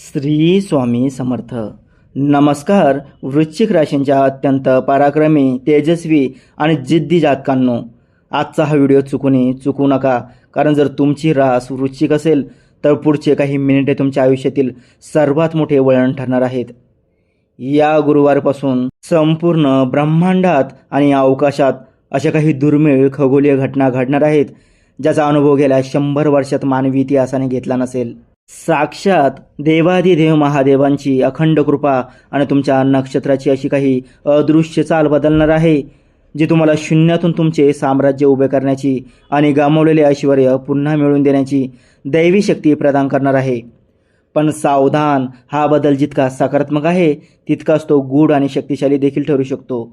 श्री स्वामी समर्थ. नमस्कार वृश्चिक राशींच्या अत्यंत पराक्रमी, तेजस्वी आणि जिद्दी जातकांनो, आजचा हा व्हिडिओ चुकू नका. कारण जर तुमची रास वृश्चिक असेल तर पुढचे काही मिनिटे तुमच्या आयुष्यातील सर्वात मोठे वळण ठरणार आहेत. या गुरुवारपासून संपूर्ण ब्रह्मांडात आणि अवकाशात अशा काही दुर्मिळ खगोलीय घटना घडणार आहेत ज्याचा अनुभव गेल्या 100 वर्षात मानवी इतिहासाने घेतला नसेल. साक्षात देवाधिदेव महादेवांची अखंड कृपा आणि तुमच्या नक्षत्राची अशी काही अदृश्य चाल बदलणार आहे जी तुम्हाला शून्यातून तुमचे साम्राज्य उभे करण्याची आणि गमावलेले ऐश्वर्य पुन्हा मिळवून देण्याची दैवी शक्ती प्रदान करणार आहे. पण सावधान, हा बदल जितका सकारात्मक आहे तितकाच तो गूढ आणि शक्तिशाली देखील ठरू शकतो.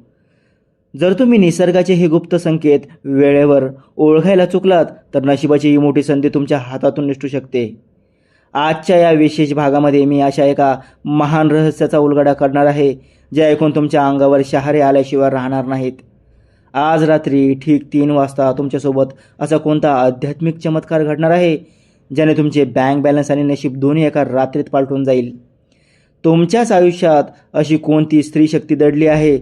जर तुम्ही निसर्गाचे हे गुप्त संकेत वेळेवर ओळखायला चुकलात तर नशिबाची ही मोठी संधी तुमच्या हातातून निसटू शकते. आजच्या या विशेष भागामध्ये मी अशा एका महान रहस्याचा उलगडा करणार आहे जे ऐकून तुमच्या अंगावर शहारे आल्याशिवाय राहणार नाहीत. आज रात्री ठीक 3 वाजता तुमच्यासोबत असा कोणता आध्यात्मिक चमत्कार घडणार आहे ज्याने तुमचे बँक बॅलन्स आणि नशीब दोन्ही एका रात्रीत पालटून जाईल. तुमच्याच आयुष्यात अशी कोणती स्त्री शक्ती दडली आहे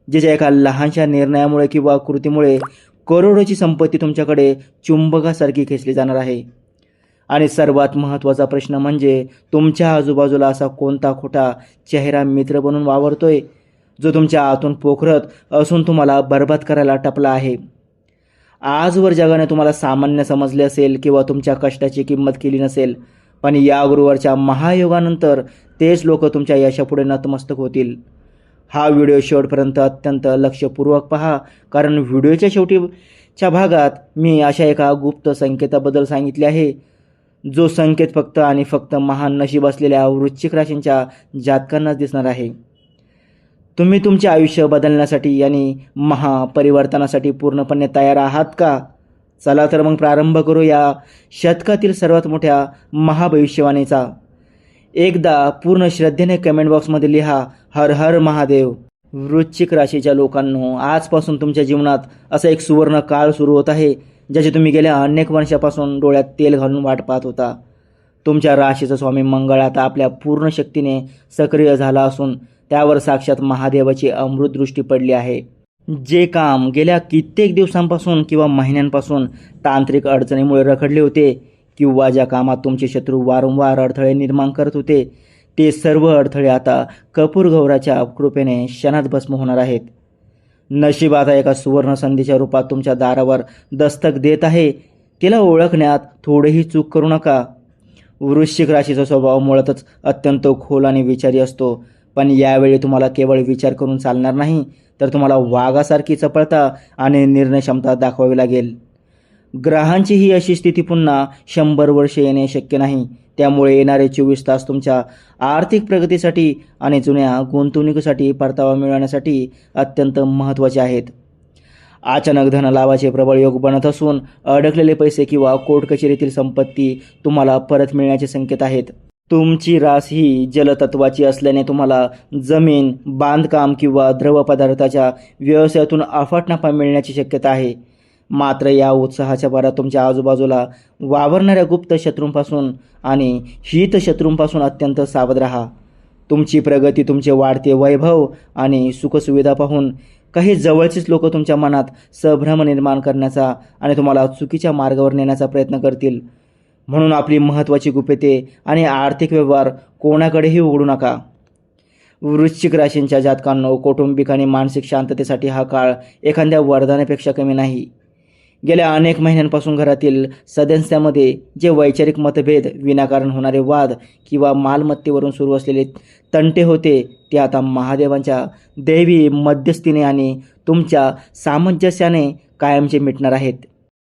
जिच्या एका लहानशा निर्णयामुळे किंवा कृतीमुळे करोडोची संपत्ती तुमच्याकडे चुंबकासारखी खेचली जाणार आहे. आणि सर्वात महत्त्वाचा प्रश्न म्हणजे तुमच्या आजूबाजूला असा कोणता खोटा चेहरा मित्र बनून वावरतोय जो तुमच्या आतून पोखरत असून तुम्हाला बरबाद करायला टपला आहे. आजवर जगाने तुम्हाला सामान्य समजले असेल किंवा तुमच्या कष्टाची किंमत केली नसेल, पण या गुरुवारच्या महायोगानंतर तेच लोक तुमच्या यशापुढे नतमस्तक होतील. हा व्हिडिओ शेवटपर्यंत अत्यंत लक्षपूर्वक पहा, कारण व्हिडिओच्या शेवटीच्या भागात मी अशा एका गुप्त संकेताबद्दल सांगितले आहे जो संकेत फक्त आणि फक्त महान नशीब असलेल्या वृश्चिक राशींच्या जातकांनाच दिसणार आहे. तुम्ही तुमचे आयुष्य बदलण्यासाठी आणि महापरिवर्तनासाठी पूर्णपणे तयार आहात का? चला तर मग प्रारंभ करू या शतकातील सर्वात मोठ्या महाभविष्यवाणीचा. एकदा पूर्ण श्रद्धेने कमेंट बॉक्समध्ये लिहा, हर हर महादेव. वृश्चिक राशीच्या लोकांनो, आजपासून तुमच्या जीवनात असा एक सुवर्ण काळ सुरू होत आहे ज्याची तुम्ही गेल्या अनेक वर्षापासून डोळ्यात तेल घालून वाट पाहत होता. तुमच्या राशीचा स्वामी मंगळ आता आपल्या पूर्ण शक्तीने सक्रिय झाला असून त्यावर साक्षात महादेवाची अमृत दृष्टी पडली आहे. जे काम गेल्या कित्येक दिवसांपासून किंवा महिन्यांपासून तांत्रिक अडचणीमुळे रखडले होते किंवा ज्या कामात तुमचे शत्रू वारंवार अडथळे निर्माण करत होते, ते सर्व अडथळे आता कपूर गौराच्या कृपेने क्षणात भस्म होणार आहेत. नशीब आता एका सुवर्ण संधीच्या रूपात तुमच्या दारावर दस्तक देत आहे. तिला ओळखण्यात थोडेही चूक करू नका. वृश्चिक राशीचा स्वभाव मुळातच अत्यंत खोल आणि विचारी असतो, पण यावेळी तुम्हाला केवळ विचार करून चालणार नाही तर तुम्हाला वाघासारखी चपळता आणि निर्णय क्षमता दाखवावी लागेल. ग्रहांची ही अशी स्थिती पुन्हा 100 वर्षे येणे शक्य नाही. त्यामुळे येणारे 24 तास तुमच्या आर्थिक प्रगतीसाठी आणि जुन्या गुंतवणुकीसाठी परतावा मिळवण्यासाठी अत्यंत महत्त्वाचे आहेत. अचानक धनलाभाचे प्रबळ योग बनत असून अडकलेले पैसे किंवा कोर्ट कचेरीतील संपत्ती तुम्हाला परत मिळण्याचे संकेत आहेत. तुमची रास ही जलतत्वाची असल्याने तुम्हाला जमीन, बांधकाम किंवा द्रव पदार्थाच्या व्यवसायातून अफाट नफा मिळण्याची शक्यता आहे. मात्र या उत्साहाच्या भरात तुमच्या आजूबाजूला वावरणाऱ्या गुप्त शत्रूंपासून आणि हित शत्रूंपासून अत्यंत सावध राहा. तुमची प्रगती, तुमचे वाढते वैभव आणि सुखसुविधा पाहून काही जवळचेच लोक तुमच्या मनात संभ्रम निर्माण करण्याचा आणि तुम्हाला चुकीच्या मार्गावर नेण्याचा प्रयत्न करतील. म्हणून आपली महत्त्वाची गुपिते आणि आर्थिक व्यवहार कोणाकडेही उघडू नका. वृश्चिक राशींच्या जातकांनो, कौटुंबिक आणि मानसिक शांततेसाठी हा काळ एखाद्या वरदानापेक्षा कमी नाही. गेल्या अनेक महिन्यांपासून घरातील सदस्यांमध्ये जे वैचारिक मतभेद, विनाकारण होणारे वाद किंवा मालमत्तेवरून सुरू असलेले तंटे होते ते आता महादेवांच्या दैवी मध्यस्थीने आणि तुमच्या सामंजस्याने कायमचे मिटणार आहेत.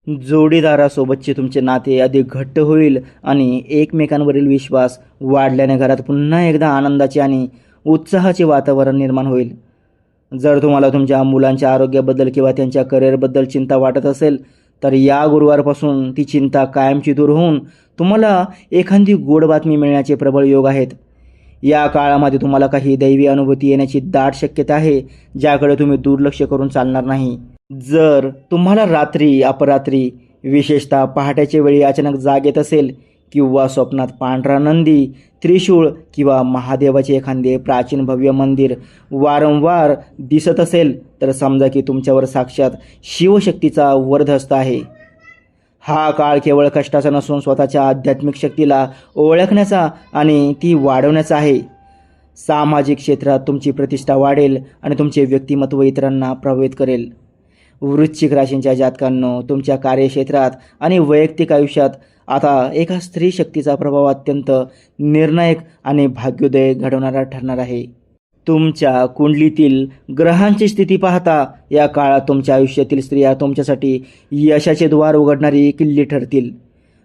जोडीदारासोबतचे तुमचे नाते अधिक घट्ट होईल आणि एकमेकांवरील विश्वास वाढल्याने घरात पुन्हा एकदा आनंदाचे आणि उत्साहाचे वातावरण निर्माण होईल. जर तुम्हाला तुमच्या मुलांच्या आरोग्याबद्दल किंवा त्यांच्या करिअरबद्दल चिंता वाटत असेल तर या गुरुवारपासून ती चिंता कायमची दूर होऊन तुम्हाला एखादी गोड बातमी मिळण्याचे प्रबळ योग आहेत. या काळामध्ये तुम्हाला काही दैवी अनुभूती येण्याची दाट शक्यता आहे ज्याकडे तुम्ही दुर्लक्ष करून चालणार नाही. जर तुम्हाला रात्री अपरात्री, विशेषतः पहाटेच्या वेळी अचानक जाग येत असेल किंवा स्वप्नात पांढरा नंदी, त्रिशूळ किंवा महादेवाचे एखादे प्राचीन भव्य मंदिर वारंवार दिसत असेल तर समजा की तुमच्यावर साक्षात शिवशक्तीचा वरदहस्त आहे. हा काळ केवळ कष्टाचा नसून स्वतःच्या आध्यात्मिक शक्तीला ओळखण्याचा आणि ती वाढवण्याचा आहे. सामाजिक क्षेत्रात तुमची प्रतिष्ठा वाढेल आणि तुमचे व्यक्तिमत्व इतरांना प्रभावित करेल. वृश्चिक राशींच्या जातकांनो, तुमच्या कार्यक्षेत्रात आणि वैयक्तिक आयुष्यात आता एका स्त्री शक्तीचा प्रभाव अत्यंत निर्णायक आणि भाग्योदय घडवणारा ठरणार आहे. तुमच्या कुंडलीतील ग्रहांची स्थिती पाहता या काळात तुमच्या आयुष्यातील स्त्रिया तुमच्यासाठी यशाचे द्वार उघडणारी किल्ली ठरतील.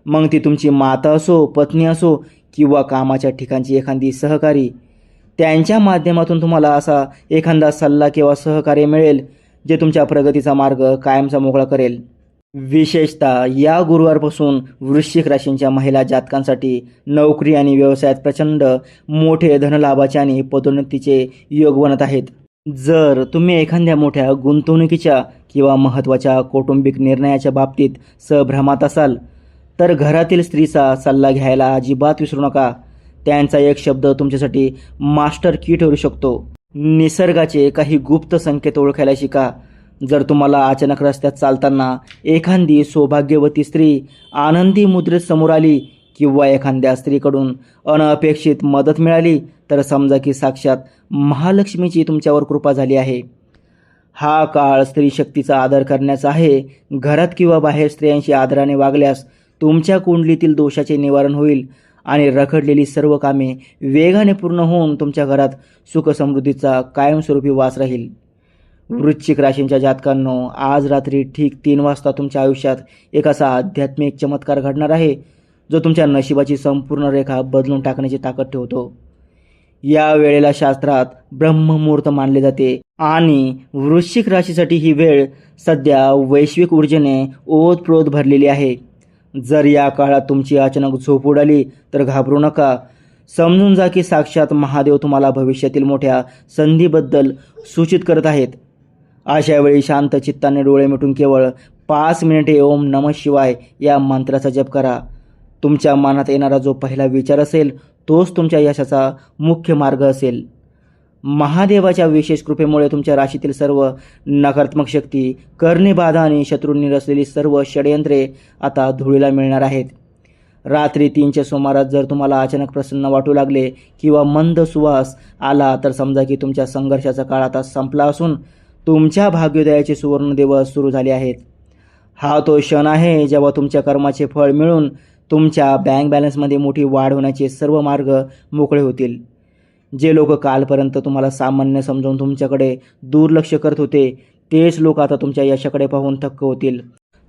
मग ती तुमची माता असो, पत्नी असो किंवा कामाच्या ठिकाणची एखादी सहकारी. त्यांच्या माध्यमातून तुम्हाला असा एखादा सल्ला किंवा सहकार्य मिळेल जे तुमच्या प्रगतीचा मार्ग कायमचा मोकळा करेल. विशेषतः या गुरुवारपासून वृश्चिक राशींच्या महिला जातकांसाठी नोकरी आणि व्यवसायात प्रचंड मोठे धनलाभाचे आणि पदोन्नतीचे योग बनत आहेत. जर तुम्ही एखाद्या मोठ्या गुंतवणुकीच्या किंवा महत्त्वाच्या कौटुंबिक निर्णयाच्या बाबतीत संभ्रमात असाल तर घरातील स्त्रीचा सल्ला घ्यायला अजिबात विसरू नका. त्यांचा एक शब्द तुमच्यासाठी मास्टर की ठरू शकतो. निसर्गाचे काही गुप्त संकेत ओळखायला शिका. जर तुम्हाला अचानक रस्त्यात चालताना एखादी सौभाग्यवती स्त्री आनंदी मुद्रेत समोर आली किंवा एखाद्या स्त्रीकडून अनपेक्षित मदत मिळाली तर समजा की साक्षात महालक्ष्मीची तुमच्यावर कृपा झाली आहे. हा काळ स्त्री शक्तीचा आदर करण्याचा आहे. घरात किंवा बाहेर स्त्रियांशी आदराने वागल्यास तुमच्या कुंडलीतील दोषाचे निवारण होईल आणि रखडलेली सर्व कामे वेगाने पूर्ण होऊन तुमच्या घरात सुखसमृद्धीचा कायमस्वरूपी वास राहील. वृश्चिक राशींच्या जातकांनो, आज रात्री ठीक 3 वाजता तुमच्या आयुष्यात एक असा आध्यात्मिक चमत्कार घडणार आहे जो तुमच्या नशिबाची संपूर्ण रेखा बदलून टाकण्याची ताकद ठेवतो. या वेळेला शास्त्रात ब्रह्ममुहूर्त मानले जाते आणि वृश्चिक राशीसाठी ही वेळ सध्या वैश्विक ऊर्जेने ओतप्रोत भरलेली आहे. जर या काळात तुमची अचानक झोप उडाली तर घाबरू नका. समजून जा की साक्षात महादेव तुम्हाला भविष्यातील मोठ्या संधीबद्दल सूचित करत आहेत. अशा वेळी शांत चित्ताने डोळे मिटून केवळ 5 मिनिटे ओम नमः शिवाय या मंत्राचा जप करा. तुमच्या मनात येणारा जो पहिला विचार असेल तोच तुमच्या यशाचा मुख्य मार्ग असेल. महादेवाच्या विशेष कृपेमुळे तुमच्या राशीतील सर्व नकारात्मक शक्ती, कर्णिबाधा आणि शत्रूंनी रचलेली सर्व षडयंत्रे आता धुळीला मिळणार आहेत. रात्री 3च्या सुमारास जर तुम्हाला अचानक प्रसन्न वाटू लागले किंवा मंद सुवास आला तर समजा की तुमच्या संघर्षाचा काळ आता संपला असून तुमच्या भाग्योदयाचे सुवर्ण दिवस सुरू झाले आहेत. हा तो क्षण आहे जेव्हा तुमच्या कर्माचे फळ मिळून तुमच्या बँक बॅलन्समध्ये मोठी वाढ होण्याचे सर्व मार्ग मोकळे होतील. जे लोक कालपर्यंत तुम्हाला सामान्य समजून तुमच्याकडे दुर्लक्ष करत होते तेच लोक आता तुमच्या यशाकडे पाहून थक्क होतील.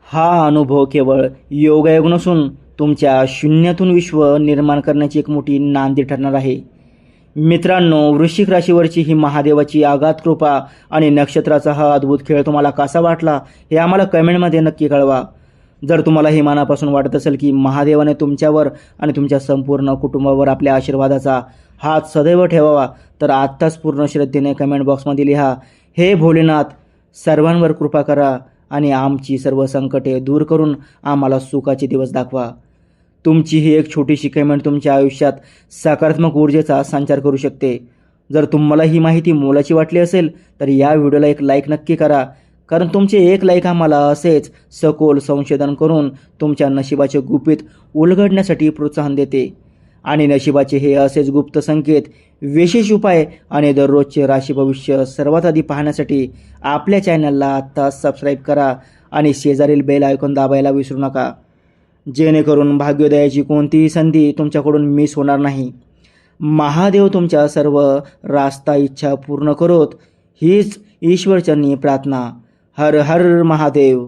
हा अनुभव केवळ योगायोग नसून तुमच्या शून्यातून विश्व निर्माण करण्याची एक मोठी नांदी ठरणार आहे. मित्रांनो, वृश्चिक राशीवरची ही महादेवाची आगाध कृपा आणि नक्षत्राचा हा अद्भुत खेळ तुम्हाला कसा वाटला हे आम्हाला कमेंटमध्ये नक्की कळवा. जर तुम्हाला हे मनापासून वाटत असेल की महादेवाने तुमच्यावर आणि तुमच्या संपूर्ण कुटुंबावर आपल्या आशीर्वादाचा हात सदैव ठेवावा तर आत्ताच पूर्ण श्रद्धेने कमेंट बॉक्समध्ये लिहा, हे भोलेनाथ सर्वांवर कृपा करा आणि आमची सर्व संकटे दूर करून आम्हाला सुखाचे दिवस दाखवा. तुमची ही एक छोटीशी कमेंट तुमच्या आयुष्यात सकारात्मक ऊर्जेचा संचार करू शकते. जर तुम्हाला ही माहिती मोलाची वाटली असेल तर या व्हिडिओला एक लाईक नक्की करा, कारण तुमचे एक लाईक आम्हाला असेच सखोल संशोधन करून तुमच्या नशिबाचे गुपित उलगडण्यासाठी प्रोत्साहन देते. आणि नशिबाचे हे असेच गुप्त संकेत, विशेष उपाय आणि दररोजचे राशी भविष्य सर्वात आधी पाहण्यासाठी आपल्या चॅनलला आत्ता सबस्क्राईब करा आणि शेजारील बेल आयकॉन दाबायला विसरू नका, जेणेकरून भाग्योदयाची कोणतीही संधी तुमच्याकडून मिस होणार नाही. महादेव तुमच्या सर्व रास्ता इच्छा पूर्ण करोत हीच ईश्वरचरणी प्रार्थना. हर हर महादेव.